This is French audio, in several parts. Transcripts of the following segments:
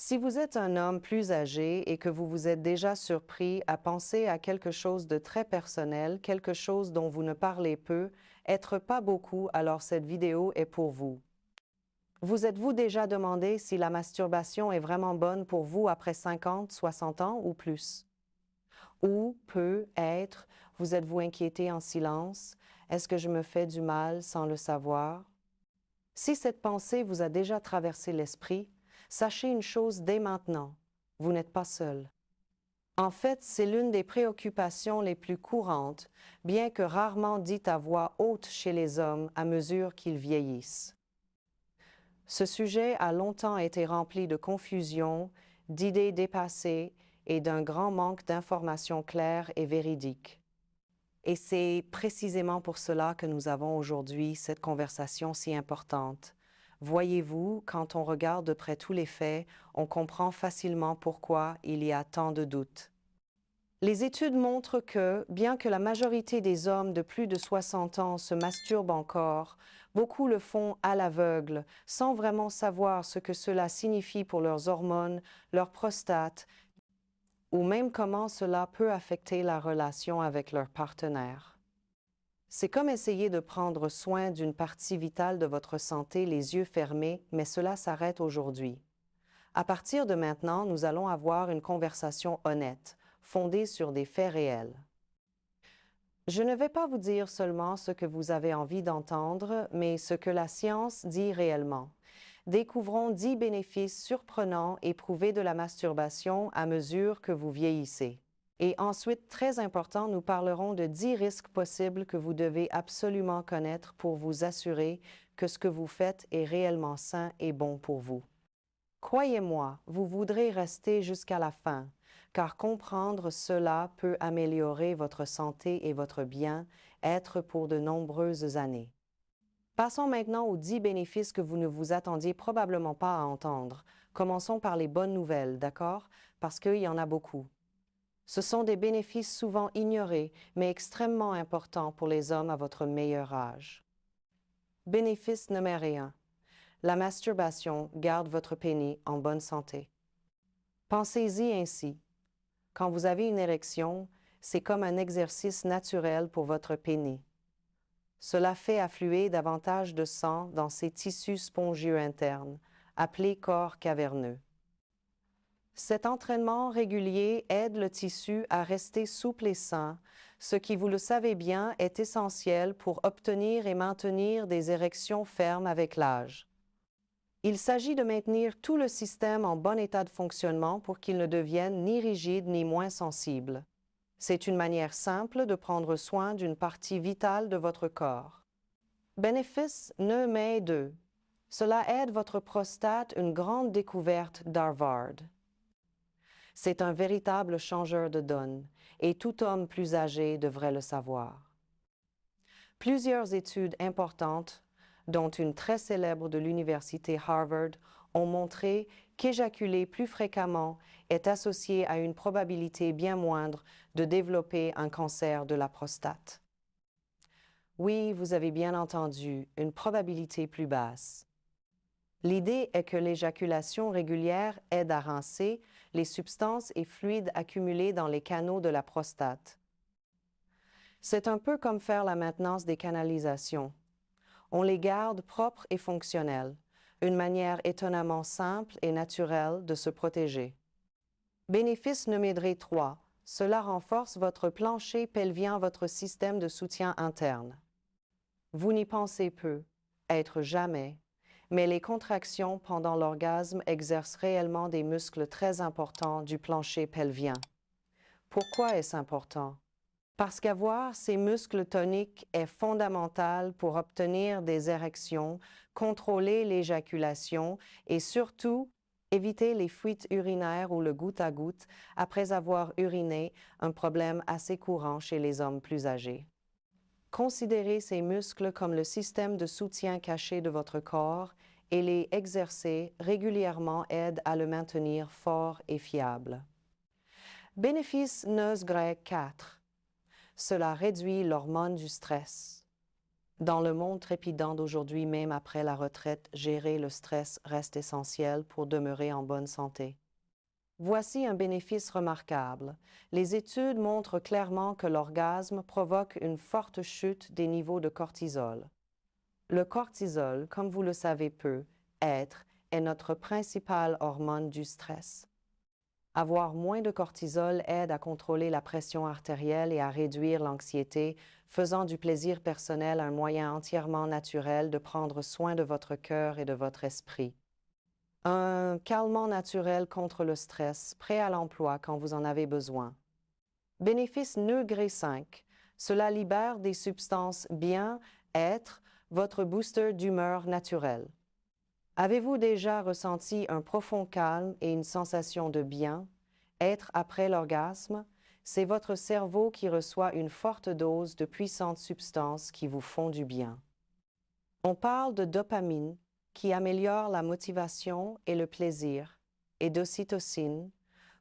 Si vous êtes un homme plus âgé et que vous vous êtes déjà surpris à penser à quelque chose de très personnel, quelque chose dont vous ne parlez peu, être pas beaucoup, alors cette vidéo est pour vous. Vous êtes-vous déjà demandé si la masturbation est vraiment bonne pour vous après 50, 60 ans ou plus? Ou peut être, vous êtes-vous inquiété en silence? Est-ce que je me fais du mal sans le savoir? Si cette pensée vous a déjà traversé l'esprit, sachez une chose dès maintenant, vous n'êtes pas seul. En fait, c'est l'une des préoccupations les plus courantes, bien que rarement dite à voix haute chez les hommes à mesure qu'ils vieillissent. Ce sujet a longtemps été rempli de confusion, d'idées dépassées et d'un grand manque d'informations claires et véridiques. Et c'est précisément pour cela que nous avons aujourd'hui cette conversation si importante. Voyez-vous, quand on regarde de près tous les faits, on comprend facilement pourquoi il y a tant de doutes. Les études montrent que, bien que la majorité des hommes de plus de 60 ans se masturbent encore, beaucoup le font à l'aveugle, sans vraiment savoir ce que cela signifie pour leurs hormones, leur prostate, ou même comment cela peut affecter la relation avec leur partenaire. C'est comme essayer de prendre soin d'une partie vitale de votre santé les yeux fermés, mais cela s'arrête aujourd'hui. À partir de maintenant, nous allons avoir une conversation honnête, fondée sur des faits réels. Je ne vais pas vous dire seulement ce que vous avez envie d'entendre, mais ce que la science dit réellement. Découvrons 10 bénéfices surprenants et prouvés de la masturbation à mesure que vous vieillissez. Et ensuite, très important, nous parlerons de 10 risques possibles que vous devez absolument connaître pour vous assurer que ce que vous faites est réellement sain et bon pour vous. Croyez-moi, vous voudrez rester jusqu'à la fin, car comprendre cela peut améliorer votre santé et votre bien-être pour de nombreuses années. Passons maintenant aux 10 bénéfices que vous ne vous attendiez probablement pas à entendre. Commençons par les bonnes nouvelles, d'accord? Parce qu'il y en a beaucoup. Ce sont des bénéfices souvent ignorés, mais extrêmement importants pour les hommes à votre meilleur âge. Bénéfice numéro 1. La masturbation garde votre pénis en bonne santé. Pensez-y ainsi. Quand vous avez une érection, c'est comme un exercice naturel pour votre pénis. Cela fait affluer davantage de sang dans ses tissus spongieux internes, appelés corps caverneux. Cet entraînement régulier aide le tissu à rester souple et sain, ce qui, vous le savez bien, est essentiel pour obtenir et maintenir des érections fermes avec l'âge. Il s'agit de maintenir tout le système en bon état de fonctionnement pour qu'il ne devienne ni rigide ni moins sensible. C'est une manière simple de prendre soin d'une partie vitale de votre corps. Bénéfice numéro 2. Cela aide votre prostate, une grande découverte d'Harvard. C'est un véritable changeur de donne, et tout homme plus âgé devrait le savoir. Plusieurs études importantes, dont une très célèbre de l'université Harvard, ont montré qu'éjaculer plus fréquemment est associé à une probabilité bien moindre de développer un cancer de la prostate. Oui, vous avez bien entendu, une probabilité plus basse. L'idée est que l'éjaculation régulière aide à rincer les substances et fluides accumulés dans les canaux de la prostate. C'est un peu comme faire la maintenance des canalisations. On les garde propres et fonctionnelles, une manière étonnamment simple et naturelle de se protéger. Bénéfice numéro 3. Cela renforce votre plancher pelvien, votre système de soutien interne. Vous n'y pensez peu, être jamais, mais les contractions pendant l'orgasme exercent réellement des muscles très importants du plancher pelvien. Pourquoi est-ce important? Parce qu'avoir ces muscles toniques est fondamental pour obtenir des érections, contrôler l'éjaculation et surtout éviter les fuites urinaires ou le goutte-à-goutte après avoir uriné, un problème assez courant chez les hommes plus âgés. Considérez ces muscles comme le système de soutien caché de votre corps et les exercer régulièrement aide à le maintenir fort et fiable. Bénéfice numéro 4. Cela réduit l'hormone du stress. Dans le monde trépidant d'aujourd'hui, même après la retraite, gérer le stress reste essentiel pour demeurer en bonne santé. Voici un bénéfice remarquable. Les études montrent clairement que l'orgasme provoque une forte chute des niveaux de cortisol. Le cortisol, comme vous le savez peu, est notre principale hormone du stress. Avoir moins de cortisol aide à contrôler la pression artérielle et à réduire l'anxiété, faisant du plaisir personnel un moyen entièrement naturel de prendre soin de votre cœur et de votre esprit. Un calmant naturel contre le stress, prêt à l'emploi quand vous en avez besoin. Bénéfice Neugré 5. Cela libère des substances bien-être, votre booster d'humeur naturelle. Avez-vous déjà ressenti un profond calme et une sensation de bien-être après l'orgasme? C'est votre cerveau qui reçoit une forte dose de puissantes substances qui vous font du bien. On parle de dopamine, qui améliore la motivation et le plaisir, et d'ocytocine,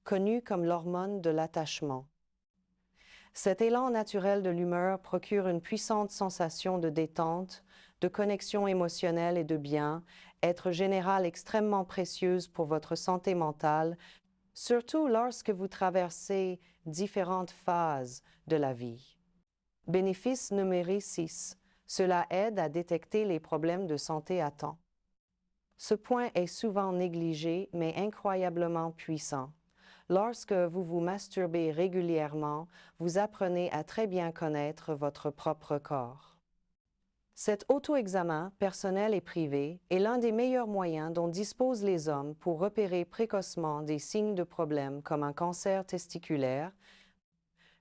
connue comme l'hormone de l'attachement. Cet élan naturel de l'humeur procure une puissante sensation de détente, de connexion émotionnelle et de bien-être général extrêmement précieuse pour votre santé mentale, surtout lorsque vous traversez différentes phases de la vie. Bénéfice numéro 6. Cela aide à détecter les problèmes de santé à temps. Ce point est souvent négligé, mais incroyablement puissant. Lorsque vous vous masturbez régulièrement, vous apprenez à très bien connaître votre propre corps. Cet auto-examen personnel et privé est l'un des meilleurs moyens dont disposent les hommes pour repérer précocement des signes de problèmes comme un cancer testiculaire,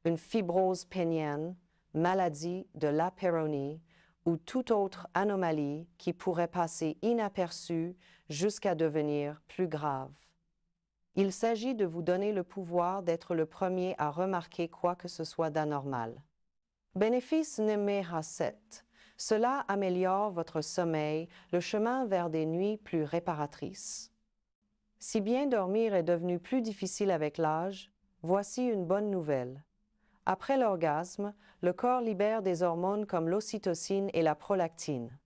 une fibrose pénienne, maladie de la Peyronie ou toute autre anomalie qui pourrait passer inaperçue jusqu'à devenir plus grave. Il s'agit de vous donner le pouvoir d'être le premier à remarquer quoi que ce soit d'anormal. Bénéfice numéro 7. Cela améliore votre sommeil, le chemin vers des nuits plus réparatrices. Si bien dormir est devenu plus difficile avec l'âge, voici une bonne nouvelle. Après l'orgasme, le corps libère des hormones comme l'ocytocine et la prolactine.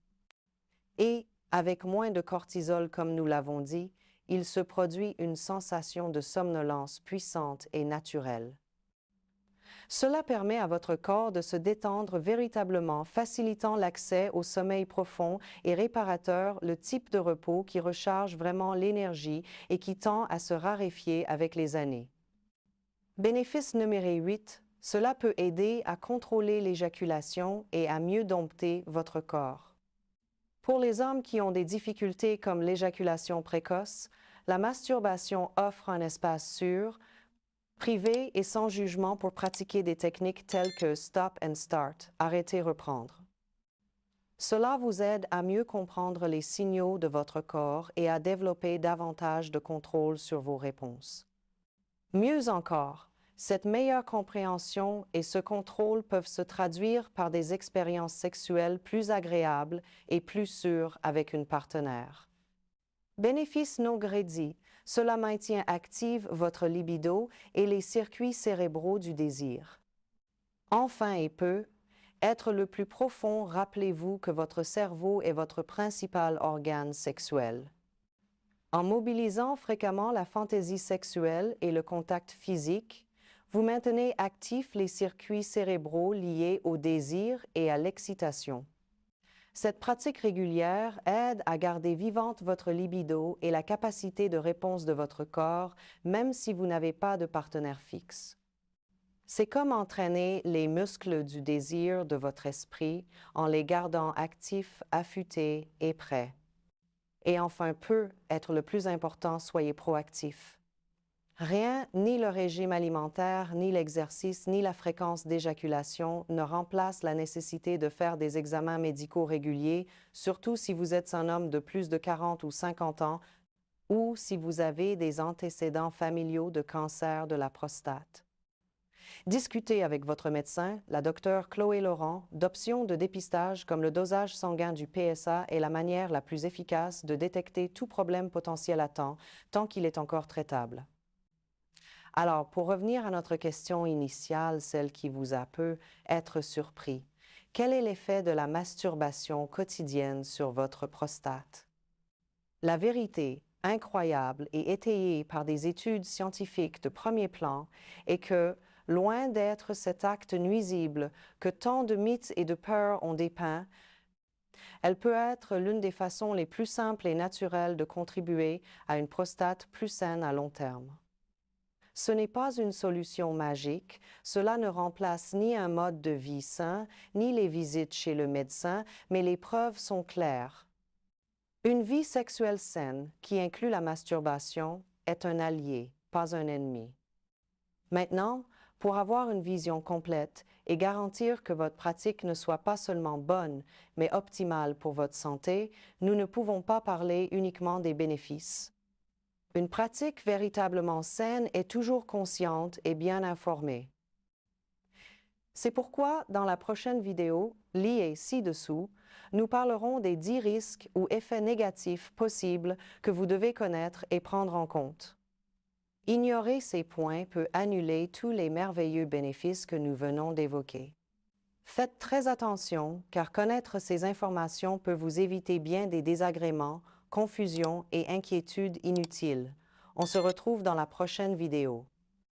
Et, avec moins de cortisol comme nous l'avons dit, il se produit une sensation de somnolence puissante et naturelle. Cela permet à votre corps de se détendre véritablement, facilitant l'accès au sommeil profond et réparateur, le type de repos qui recharge vraiment l'énergie et qui tend à se raréfier avec les années. Bénéfice numéro 8. Cela peut aider à contrôler l'éjaculation et à mieux dompter votre corps. Pour les hommes qui ont des difficultés comme l'éjaculation précoce, la masturbation offre un espace sûr, privé et sans jugement pour pratiquer des techniques telles que stop and start, arrêter, reprendre. Cela vous aide à mieux comprendre les signaux de votre corps et à développer davantage de contrôle sur vos réponses. Mieux encore, cette meilleure compréhension et ce contrôle peuvent se traduire par des expériences sexuelles plus agréables et plus sûres avec une partenaire. Bénéfice non grédit, cela maintient active votre libido et les circuits cérébraux du désir. Enfin et peu, être le plus profond, rappelez-vous que votre cerveau est votre principal organe sexuel. En mobilisant fréquemment la fantaisie sexuelle et le contact physique, vous maintenez actifs les circuits cérébraux liés au désir et à l'excitation. Cette pratique régulière aide à garder vivante votre libido et la capacité de réponse de votre corps, même si vous n'avez pas de partenaire fixe. C'est comme entraîner les muscles du désir de votre esprit en les gardant actifs, affûtés et prêts. Et enfin, peut être le plus important, soyez proactif. Rien, ni le régime alimentaire, ni l'exercice, ni la fréquence d'éjaculation ne remplacent la nécessité de faire des examens médicaux réguliers, surtout si vous êtes un homme de plus de 40 ou 50 ans ou si vous avez des antécédents familiaux de cancer de la prostate. Discutez avec votre médecin, la docteure Chloé Laurent, d'options de dépistage comme le dosage sanguin du PSA est la manière la plus efficace de détecter tout problème potentiel à temps, tant qu'il est encore traitable. Alors, pour revenir à notre question initiale, celle qui vous a peut être surpris, Quel est l'effet de la masturbation quotidienne sur votre prostate? La vérité, incroyable et étayée par des études scientifiques de premier plan, est que, loin d'être cet acte nuisible que tant de mythes et de peurs ont dépeint, elle peut être l'une des façons les plus simples et naturelles de contribuer à une prostate plus saine à long terme. Ce n'est pas une solution magique, cela ne remplace ni un mode de vie sain, ni les visites chez le médecin, mais les preuves sont claires. Une vie sexuelle saine, qui inclut la masturbation, est un allié, pas un ennemi. Maintenant, pour avoir une vision complète et garantir que votre pratique ne soit pas seulement bonne, mais optimale pour votre santé, nous ne pouvons pas parler uniquement des bénéfices. Une pratique véritablement saine est toujours consciente et bien informée. C'est pourquoi, dans la prochaine vidéo, liée ci-dessous, nous parlerons des 10 risques ou effets négatifs possibles que vous devez connaître et prendre en compte. Ignorer ces points peut annuler tous les merveilleux bénéfices que nous venons d'évoquer. Faites très attention, car connaître ces informations peut vous éviter bien des désagréments, confusions et inquiétudes inutiles. On se retrouve dans la prochaine vidéo.